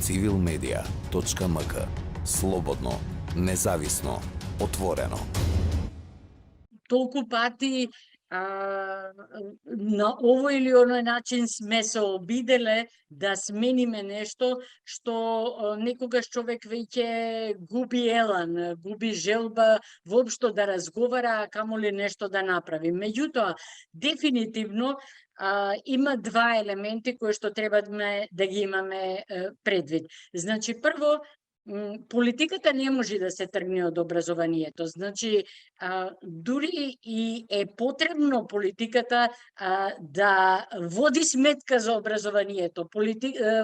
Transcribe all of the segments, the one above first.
civilmedia.mk. Слободно, независно, отворено. Толку пати на овој или оној начин сме се обиделе да смениме нешто што некогаш човек веќе губи елан, губи желба воопшто да разговара, а камоли нешто да направи. Меѓутоа, дефинитивно има два елементи кои што треба да ги имаме предвид. Значи, прво, политиката не може да се тргне од образованието. Значи, дури и е потребно политиката да води сметка за образованието.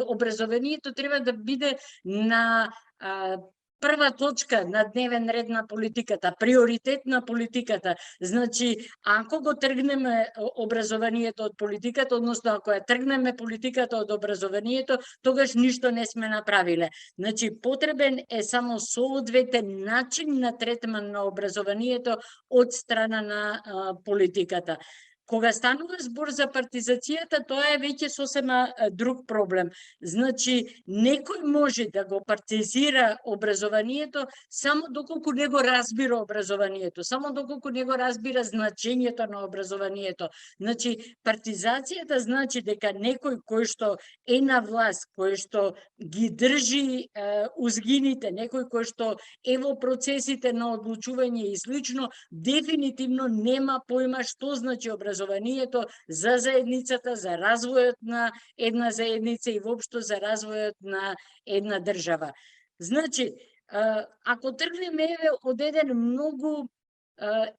Образованието треба да биде на прва точка на дневен ред на политиката, приоритет на политиката. Значи, ако го тргнеме образованието од политиката, односно ако ја тргнеме политиката од образованието, тогаш ништо не сме направиле. Значи, потребен е само соодветен начин на третман на образованието од страна на политиката. Кога станува збор за партизацијата, тоа е веќе сосема друг проблем. Значи, некој може да го партизира образованието само доколку не го разбира образованието, само доколку не го разбира значењето на образованието. Значи, партизацијата значи дека некој кој што е на власт, кој што ги држи узгините, некој кој што е во процесите на одлучување и слично, дефинитивно нема појма што значи образованието за заедницата, за развојот на една заедница и воопшто за развојот на една држава. Значи, ако тргнеме од еден многу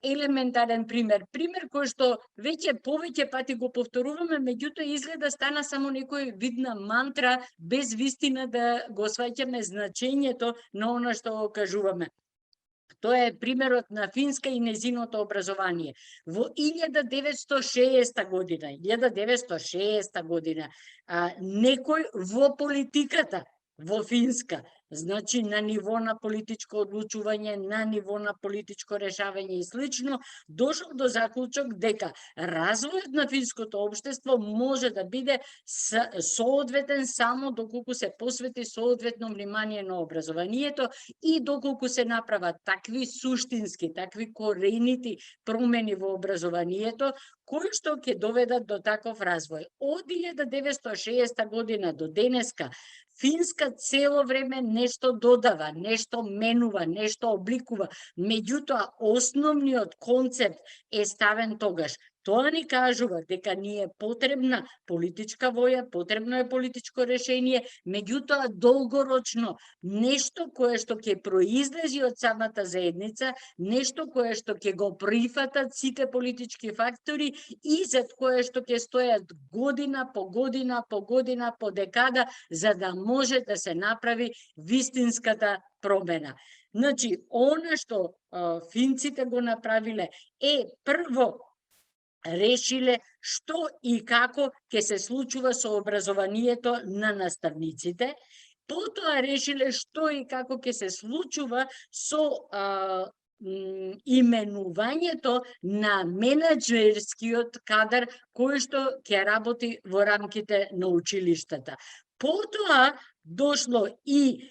елементарен пример кој што веќе повеќе пати го повторуваме, меѓутоа изгледа стана само некој видна мантра, без вистина да го сваќаме значењето на она што го кажуваме. Тоа е примерот на Финска и незиното образование. Во 1960 година, некој во политиката во Финска, значи на ниво на политичко одлучување, на ниво на политичко решавање и слично, дошол до заклучок дека развојот на финското општество може да биде соодветен само доколку се посвети соодветно внимание на образованието и доколку се направат такви суштински, такви коренити промени во образованието, кои што ќе доведат до таков развој. Од 1960 година до денеска, Финска цело време нешто додава, нешто менува, нешто обликува, меѓутоа основниот концепт е ставен тогаш. Тоа ни кажува дека ни е потребна политичка воја, потребно е политичко решение, меѓутоа долгорочно нешто кое што ќе произлези од самата заедница, нешто кое што ќе го прифатат сите политички фактори и зад кое што ќе стојат година по година по година по декада, за да може да се направи вистинската промена. Значи, она што финците го направиле е прво решиле што и како ќе се случува со образованието на наставниците, потоа решиле што и како ќе се случува со именувањето на менаџерскиот кадар кој што ќе работи во рамките на училиштата. Потоа дошло и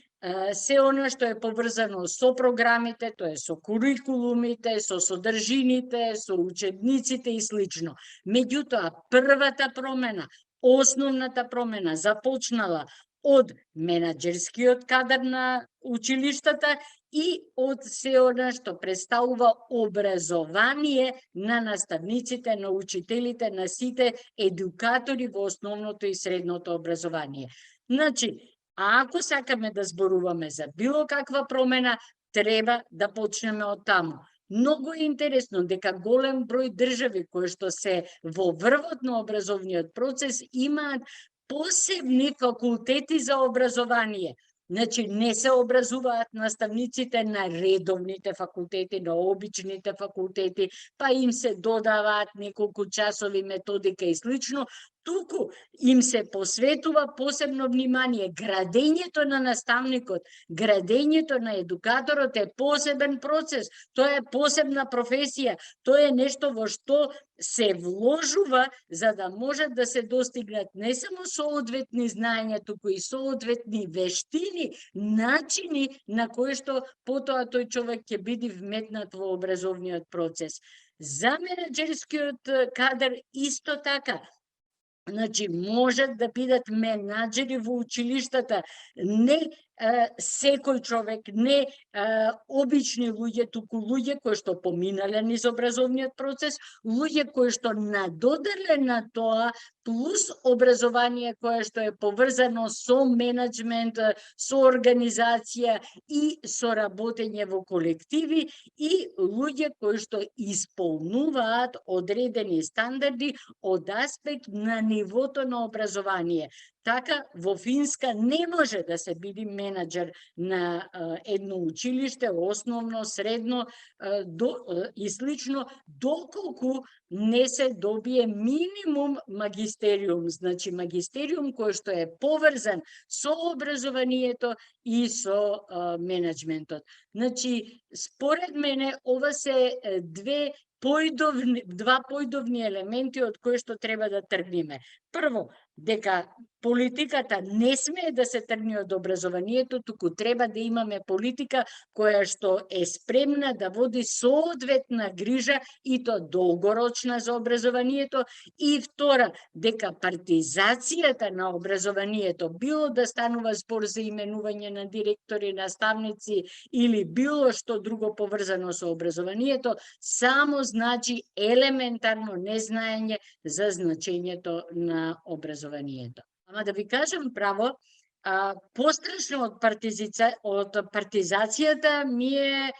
се она што е поврзано со програмите, тоа е со курикулумите, со содржините, со учебниците и слично. Меѓутоа, првата промена, основната промена започнала од менаџерскиот кадар на училиштата и од се она што представува образование на наставниците, на учителите, на сите едукатори во основното и средното образование. Значи, ако сакаме да зборуваме за било каква промена, треба да почнеме од таму. Многу е интересно дека голем број држави кои што се во врвот на образовниот процес имаат посебни факултети за образование. Значи, не се образуваат наставниците на редовните факултети, на обичните факултети, па им се додаваат неколку часови методика и слично, туку им се посветува посебно внимание. Градењето на наставникот, градењето на едукаторот е посебен процес, тоа е посебна професија, тоа е нешто во што се вложува за да можат да се достигнат не само соодветни знаења, туку и соодветни вештини, начини на кои што потоа тој човек ќе биде вметнат во образовниот процес. За менаџерскиот кадар исто така. Значи, можат да бидат менаџери во училиштата, не секој човек, не обични луѓе, туку луѓе кои што поминале низ образовниот процес, луѓе кои што надодале на тоа, плюс образование кое што е поврзано со менеджмент, со организација и со работење во колективи и луѓе кои што исполнуваат одредени стандарди од аспект на нивото на образование. Така, во Финска не може да се биде менаџер на едно училиште, основно, средно и слично, доколку не се добие минимум магистериум, значи магистериум кој што е поврзан со образованието и со менеджментот. Значи, според мене, ова се два поидовни елементи од кои што треба да тргнеме. Прво, дека политиката не смее да се тргне од образованието, туку треба да имаме политика која што е спремна да води соодветна грижа и то долгорочна за образованието. И втора, дека партизацијата на образованието, било да станува збор за именување на директори, наставници или било што друго поврзано со образованието, само значи елементарно незнаење за значењето на образованието. Ама да ви кажам право, пострашно од партизацијата ми е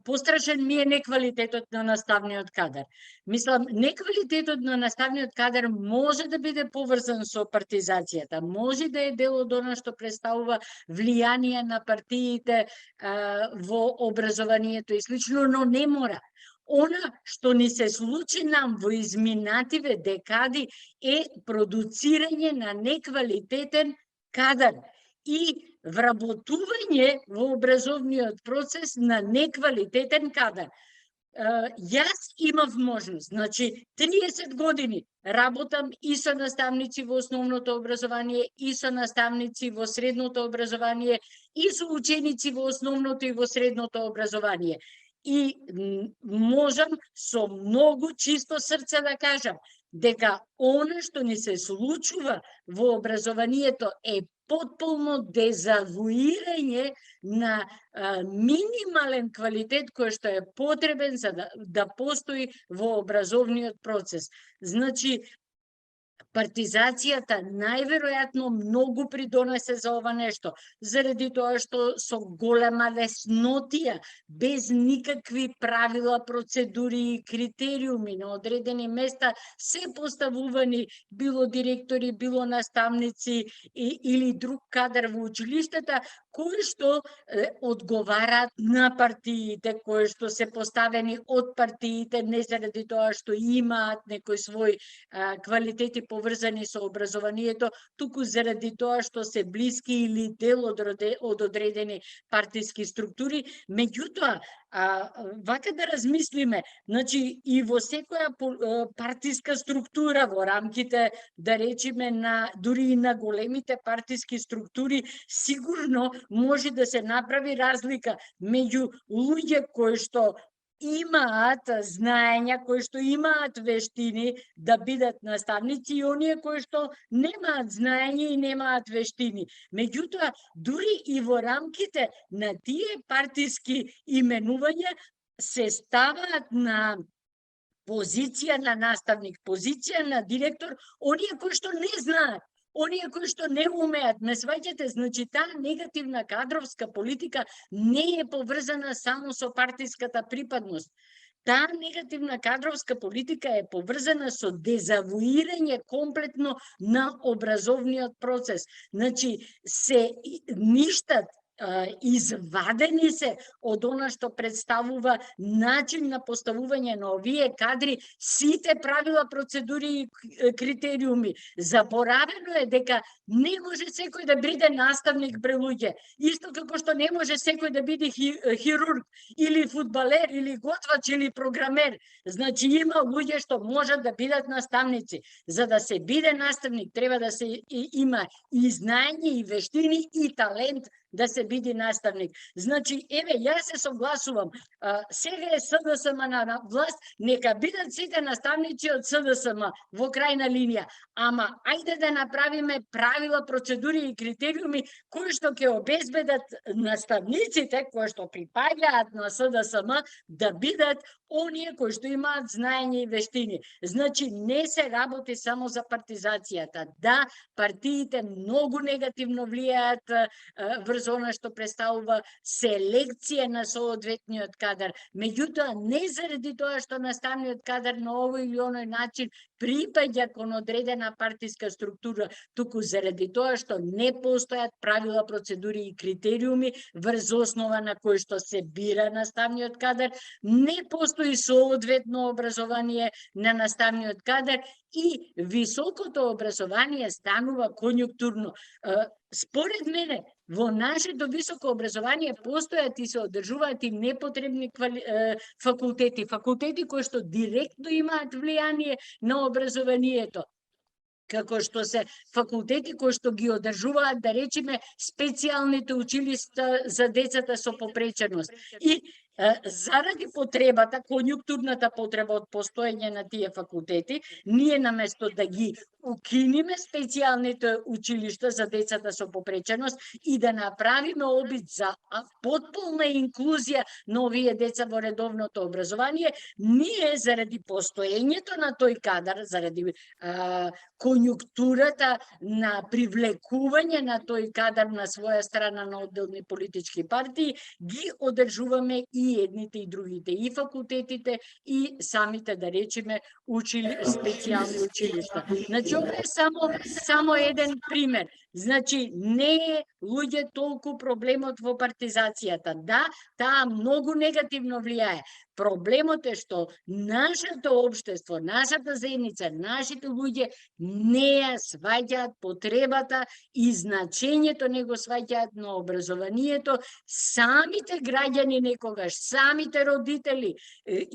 пострашен ми е неквалитетот на наставниот кадар. Мислам, неквалитетот на наставниот кадар може да биде поврзан со партизацијата, може да е дел од она што представува влијание на партиите во образованието и слично, но не мора. Она што ни се случи нам во изминативе декади е продуцирање на неквалитетен кадар и вработување во образовниот процес на неквалитетен кадар. Јас имав можност, значи 30 години работам и со наставници во основното образование, и со наставници во средното образование, и со ученици во основното и во средното образование. И можам со многу чисто срце да кажам дека она што ни се случува во образованието е потполно дезавуирање на минимален квалитет кој што е потребен за да постои во образовниот процес. Значи, партизацијата најверојатно многу придонесе за ова нешто, заради тоа што со голема леснотија, без никакви правила, процедури и критериуми на одредени места се поставувани било директори, било наставници или друг кадар во училиштата, кои што одговараат на партиите, кои што се поставени од партиите, не заради тоа што имаат некој свој квалитети поврзани со образованието, туку заради тоа што се блиски или дел од одредени партиски структури. Меѓутоа, вака да размислиме, значи и во секоја партиска структура, во рамките, да речеме, на дури и на големите партиски структури, сигурно може да се направи разлика меѓу луѓе кои што имаат знаења, кои што имаат вештини да бидат наставници и оние кои што немаат знаење и немаат вештини. Меѓутоа, дури и во рамките на тие партиски именувања се ставаат на позиција на наставник, позиција на директор, оние кои што не знаат, оние кои што не умеат. Ме сваќате, значи таа негативна кадровска политика не е поврзана само со партиската припадност. Таа негативна кадровска политика е поврзана со дезавуирање комплетно на образовниот процес. Значи, се ништат извадени се од она што представува начин на поставување на овие кадри, сите правила, процедури и критериуми. Заборавено е дека не може секој да биде наставник бре луѓе, исто како што не може секој да биде хирург или фудбалер или готвач или програмер. Значи има луѓе што можат да бидат наставници. За да се биде наставник треба да се има и знаење и вештини и талент да се биде наставник. Значи, еве, јас се согласувам, сега е СДСМ на власт, нека бидат сите наставници од СДСМ во крајна линија, ама ајде да направиме правила, процедури и критериуми кои што ќе обезбедат наставниците кои што припаѓаат на СДСМ да бидат оние кои што имаат знаење и вештини. Значи, не се работи само за партизацијата. Да, партиите многу негативно влијаат врз она што представува селекција на соодветниот кадар. Меѓутоа, не заради тоа што наставниот кадар на овој или оној начин припаѓа кон одредена партиска структура, туку заради тоа што не постојат правила, процедури и критериуми врз основа на кои што се бира наставниот кадар, не постои соодветно образование на наставниот кадар и високото образование станува конјунктурно. Според мене, во нашето високо образование постојат и се одржуваат и непотребни факултети, факултети кои што директно имаат влијание на образованието, како што се факултети кои што ги одржуваат, да речеме, специјалните училишта за децата со попреченост. И заради потребата, конјунктурната потреба од постоење на тие факултети, ние наместо да ги укиниме специјалните училишта за децата со попреченост и да направиме обид за потполна инклузија на овие деца во редовното образование, ние заради постоењето на тој кадар, заради конјунктурата на привлекување на тој кадар на своја страна на одделни политички партии, ги одржуваме и едните и другите, и факултетите, и самите, да речеме, специјални училишта. Значи, ова е само еден пример. Значи, не е луѓе толку проблемот во партизацијата. Да, таа многу негативно влијае. Проблемот е што нашето општество, нашата заедница, нашите луѓе не ја сваќаат потребата и значењето не го сваќаат на образованието. Самите граѓани некогаш, самите родители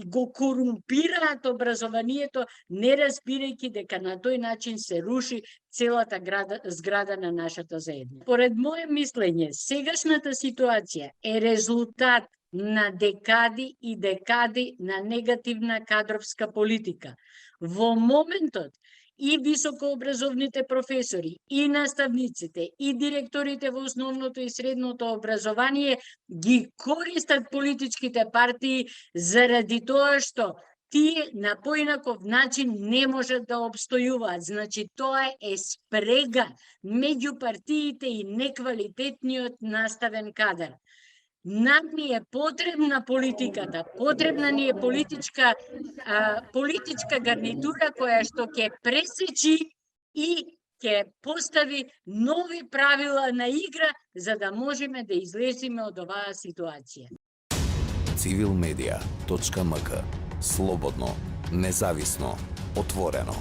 го корумпираат образованието, не разбирајќи дека на тој начин се руши целата зграда на нашата заедница. Поред моје мислење, сегашната ситуација е резултат на декади и декади на негативна кадровска политика. Во моментот и високообразовните професори, и наставниците, и директорите во основното и средното образование ги користат политичките партии заради тоа што тие на поинаков начин не можат да обстојуваат. Значи, тоа е спрега меѓу партиите и неквалитетниот наставен кадар. Нам ни е потребна политиката, потребна ни е политичка гарнитура која што ќе пресечи и ќе постави нови правила на игра за да можеме да излеземе од оваа ситуација. Civilmedia.mk. Слободно, независно, отворено.